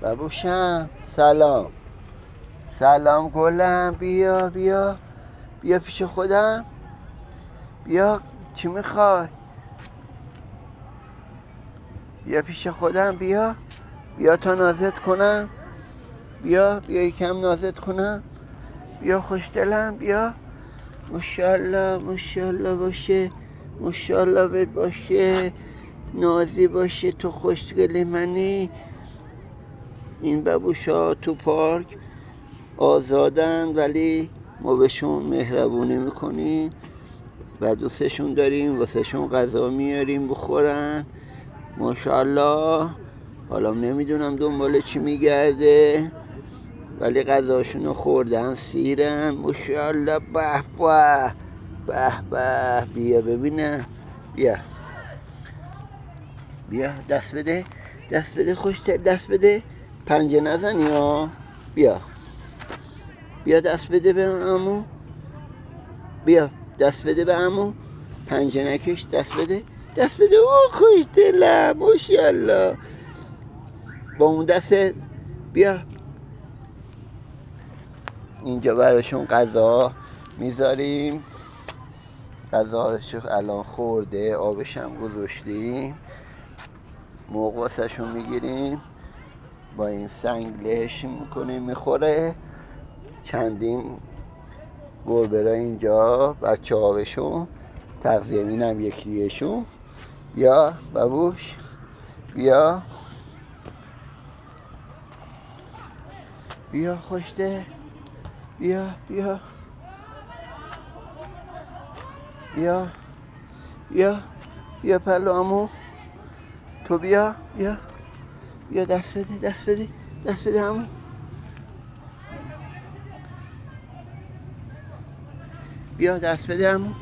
ببوشم سلام. سلام گلم، بیا بیا بیا پیش خودم. بیا، چی میخوای؟ بیا پیش خودم، بیا. بیا تا نازت کنم. بیا یکم نازت کنم. بیا خوشدلم، بیا. ماشاءالله ماشاءالله باشه. ماشاءالله بهت باشه. نازی باشه، تو خوشگل منی. این ببوشا تو پارک آزادن، ولی ما بهشون مهربونی میکنیم و دوستشون داریم، واسهشون غذا میاریم بخورن. ماشاءالله. حالا نمیدونم دنبال چی میگرده، ولی غذاشونو خوردن، سیرن. ماشاءالله. به به به به. بیا ببینم. بیا بیا دست بده. دست بده خوشتر، دست بده. پنجه نزنی ها. بیا بیا دست بده به عمو. بیا دست بده به عمو. پنجه نکش، دست بده. دست بده. او خوش دلم، ماشاءالله. با اون دست بیا. اینجا براشون غذا میذاریم. غذاشو الان خورده، آبش هم گذاشتیم. موق واسهشون میگیریم، با این سنگ لهش میکنیم، میخوره. چندین گربه اینجا، بچه آبشون تغذیه مینم یکیشون. بیا ببوش، بیا بیا خوشته. بیا بیا بیا بیا بیا پلوامو. تو بیا بیا بیا دست بده، دست بده. دست بده همون. بیا دست بده همون.